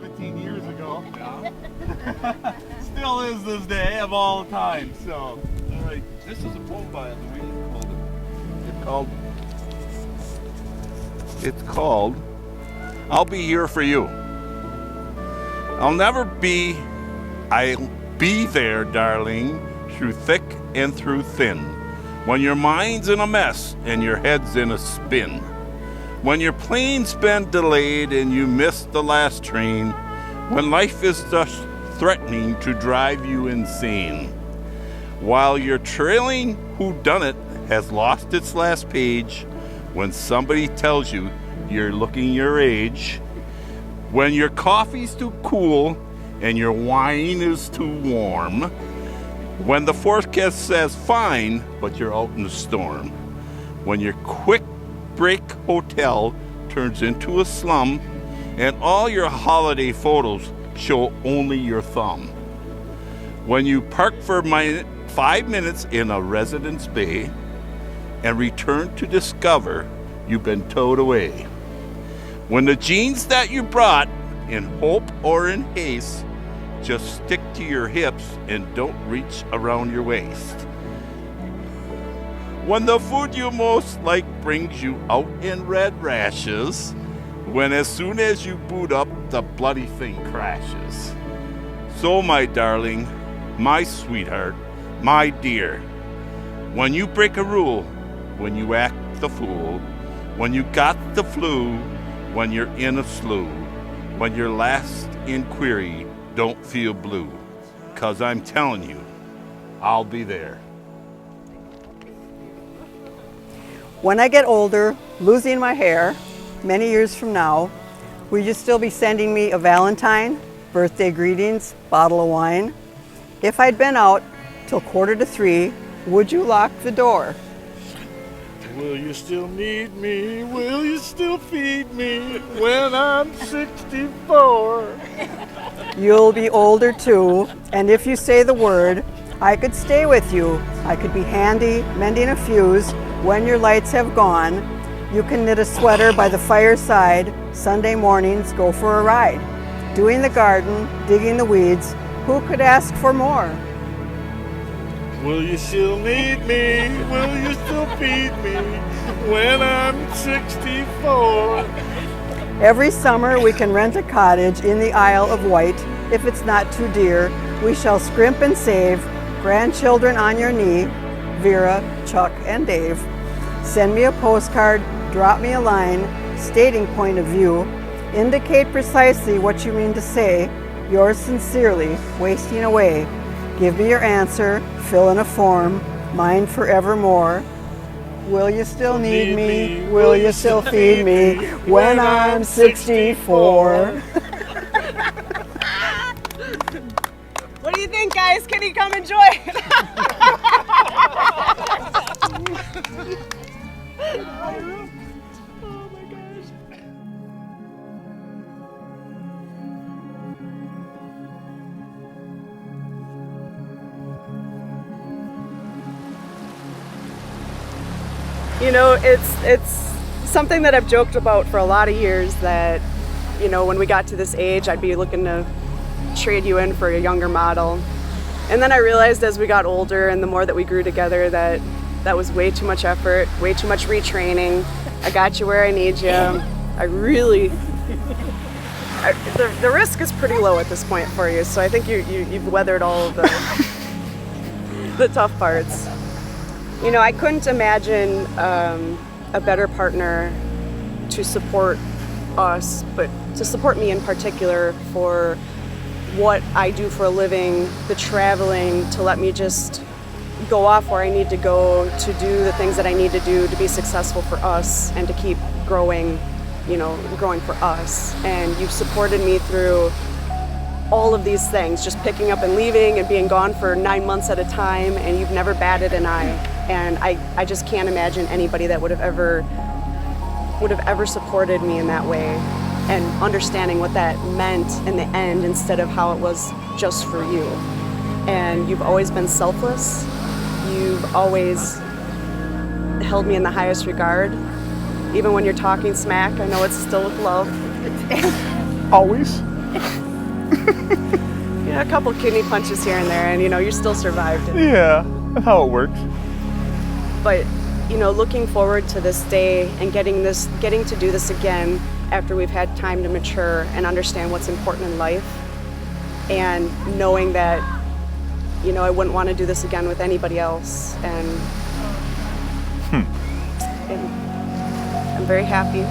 17 years ago. Yeah. Still is this day of all time. So, all right. This is a poem by Louise It's called I'll Be Here for You. I'll be there, darling, through thick and through thin. When your mind's in a mess and your head's in a spin. When your plane's been delayed and you missed the last train. When life is just threatening to drive you insane. While your trailing whodunit has lost its last page. When somebody tells you you're looking your age. When your coffee's too cool and your wine is too warm. When the forecast says fine, but you're out in the storm. When your quick break hotel turns into a slum and all your holiday photos show only your thumb. When you park for 5 minutes in a residence bay and return to discover you've been towed away. When the jeans that you brought in hope or in haste just stick to your hips and don't reach around your waist. When the food you most like brings you out in red rashes. When as soon as you boot up, the bloody thing crashes. So my darling, my sweetheart, my dear, when you break a rule, when you act the fool, when you got the flu, when you're in a slough, when your last inquiry don't feel blue, 'cause I'm telling you, I'll be there. When I get older, losing my hair, many years from now, will you still be sending me a Valentine, birthday greetings, bottle of wine? If I'd been out till 2:45, would you lock the door? Will you still need me? Will you still feed me when I'm 64? You'll be older too, and if you say the word, I could stay with you. I could be handy, mending a fuse when your lights have gone. You can knit a sweater by the fireside. Sunday mornings, go for a ride. Doing the garden, digging the weeds, who could ask for more? Will you still need me? Will you still feed me when I'm 64? Every summer we can rent a cottage in the Isle of Wight. If it's not too dear, we shall scrimp and save. Grandchildren on your knee, Vera, Chuck, and Dave. Send me a postcard, drop me a line, stating point of view. Indicate precisely what you mean to say. Yours sincerely, wasting away. Give me your answer, fill in a form, mine forevermore. Will you still need me? Will you still feed me when I'm 64? What do you think, guys? Can he come and join? Oh my gosh. You know, it's something that I've joked about for a lot of years that, you know, when we got to this age, I'd be looking to trade you in for a younger model. And then I realized as we got older and the more that we grew together that that was way too much effort, way too much retraining. I got you where I need you. The risk is pretty low at this point for you, so I think you've weathered all of the tough parts. You know, I couldn't imagine a better partner to support us, but to support me in particular for what I do for a living, the traveling, to let me just go off where I need to go, to do the things that I need to do to be successful for us and to keep growing, you know, growing for us. And you've supported me through all of these things, just picking up and leaving and being gone for 9 months at a time, and you've never batted an eye. And I just can't imagine anybody that would have ever supported me in that way, and understanding what that meant in the end instead of how it was just for you. And you've always been selfless. You've always held me in the highest regard. Even when you're talking smack, I know it's still with love. Always. Yeah, a couple kidney punches here and there, and you still survived. Yeah, that's how it works. But looking forward to this day and getting to do this again after we've had time to mature and understand what's important in life, and knowing that I wouldn't want to do this again with anybody else, and I'm very happy,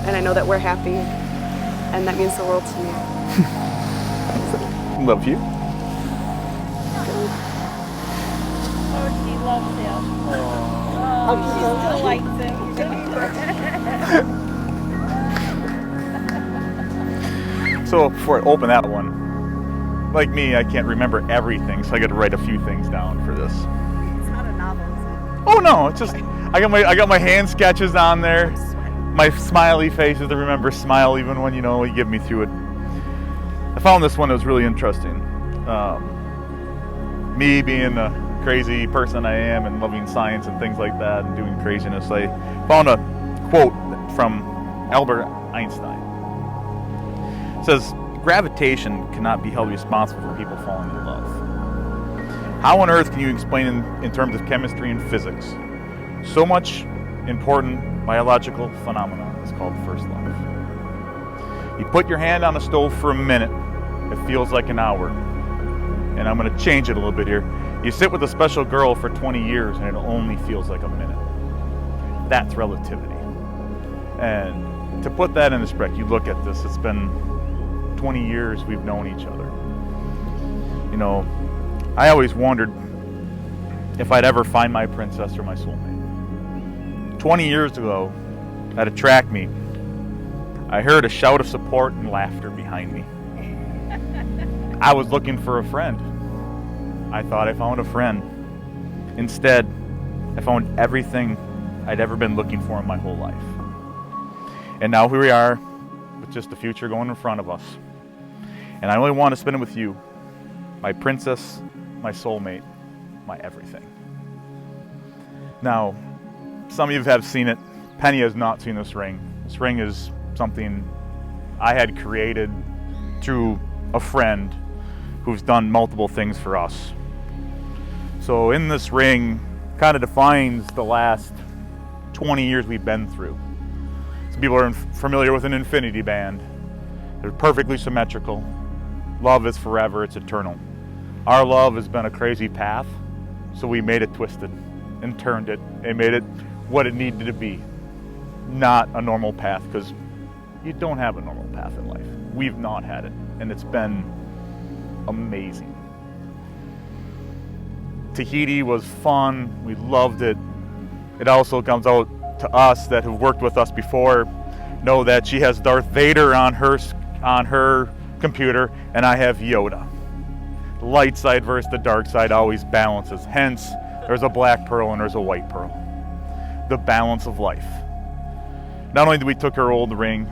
and I know that we're happy, and that means the world to me. Love you. Oh, she loves him. Oh, she still likes him. So before I open that one, like me, I can't remember everything, so I got to write a few things down for this. It's not a novel, is it? Oh no, it's just I got my hand sketches on there, my smiley faces to remember smile even when you get me through it. I found this one that was really interesting. Me being a crazy person I am and loving science and things like that and doing craziness, I found a quote from Albert Einstein. It says, "Gravitation cannot be held responsible for people falling in love. How on earth can you explain in terms of chemistry and physics so much important biological phenomenon is called first love? You put your hand on the stove for a minute, it feels like an hour. And I'm going to change it a little bit here. You sit with a special girl for 20 years and it only feels like a minute. That's relativity. And to put that in perspective, you look at this, it's been 20 years we've known each other. I always wondered if I'd ever find my princess or my soulmate. 20 years ago, at a track meet, I heard a shout of support and laughter behind me. I was looking for a friend. I thought I found a friend. Instead, I found everything I'd ever been looking for in my whole life. And now here we are, with just the future going in front of us. And I only want to spend it with you, my princess, my soulmate, my everything. Now, some of you have seen it. Penny has not seen this ring. This ring is something I had created through a friend who's done multiple things for us. So in this ring, kind of defines the last 20 years we've been through. Some people are familiar with an infinity band. They're perfectly symmetrical. Love is forever, it's eternal. Our love has been a crazy path, so we made it twisted and turned it and made it what it needed to be. Not a normal path, because you don't have a normal path in life. We've not had it, and it's been amazing. Tahiti was fun, we loved it. It also comes out to us that have worked with us before, know that she has Darth Vader on her computer, and I have Yoda. The light side versus the dark side always balances. Hence, there's a black pearl and there's a white pearl. The balance of life. Not only did we took her old ring,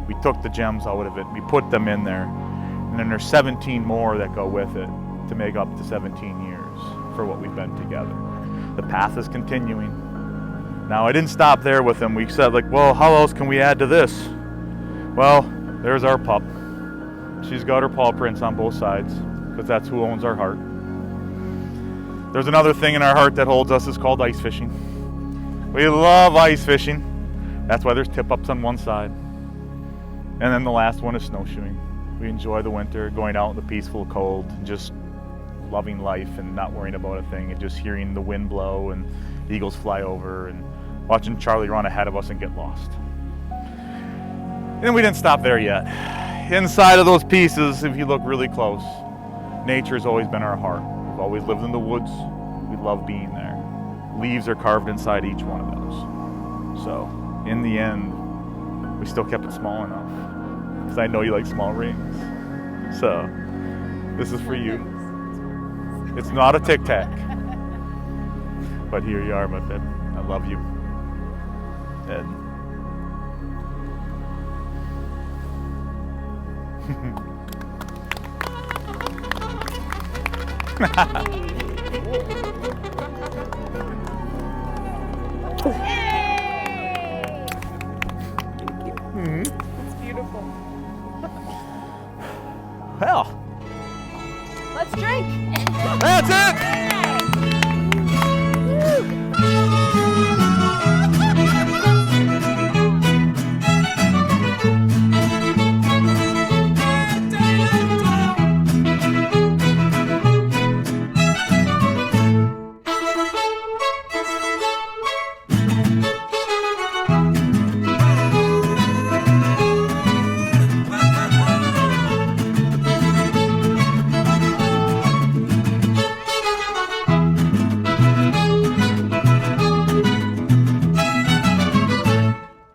we took the gems out of it, we put them in there, and then there's 17 more that go with it to make up to 17 years for what we've been together. The path is continuing. Now, I didn't stop there with them. We said, well, how else can we add to this? Well, there's our pup. She's got her paw prints on both sides, because that's who owns our heart. There's another thing in our heart that holds us, is called ice fishing. We love ice fishing. That's why there's tip-ups on one side. And then the last one is snowshoeing. We enjoy the winter, going out in the peaceful cold, and just loving life and not worrying about a thing, and just hearing the wind blow and eagles fly over and watching Charlie run ahead of us and get lost. And we didn't stop there yet. Inside of those pieces, if you look really close, nature's always been our heart. We've always lived in the woods. We love being there. Leaves are carved inside each one of those. So, in the end, we still kept it small enough, because I know you like small rings. So, this is for you. It's not a Tic Tac. But here you are, my babe. I love you. Ed. It's beautiful. Hell, Let's drink. that's it.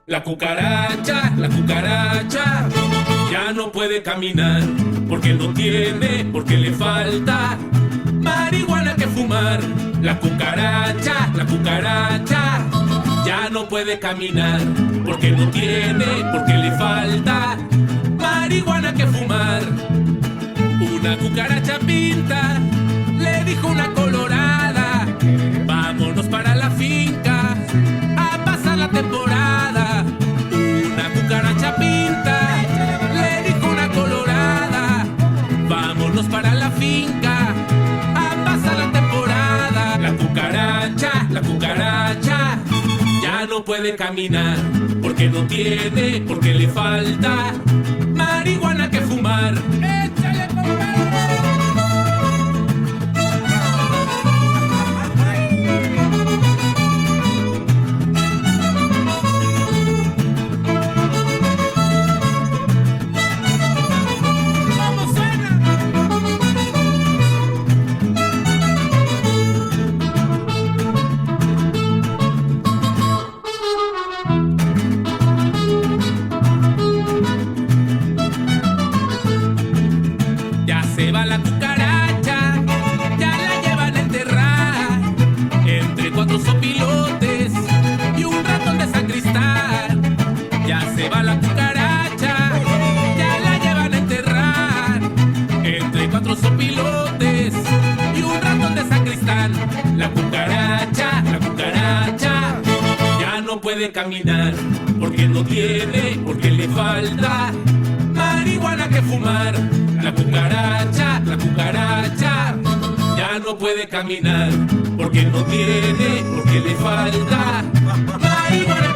La cucaracha, ya no puede caminar, porque no tiene, porque le falta marihuana que fumar. La cucaracha, ya no puede caminar, porque no tiene, porque le falta marihuana que fumar. Una cucaracha pinta, le dijo una colorada, vámonos para la finca a pasar la temporada. Una cucaracha pinta, le dijo una colorada, vámonos para la finca a pasar la temporada. La cucaracha, ya no puede caminar, porque no tiene, porque le falta marihuana que fumar. ¡Échale, la cucaracha, ya la llevan a enterrar entre 4 sopilotes y un ratón de sacristán. Ya se va la cucaracha, ya la llevan a enterrar entre 4 sopilotes y un ratón de sacristán. La cucaracha, ya no puede caminar, porque no tiene, porque le falta marihuana que fumar. La cucaracha, ya no puede caminar, porque no tiene, porque le falta marihuana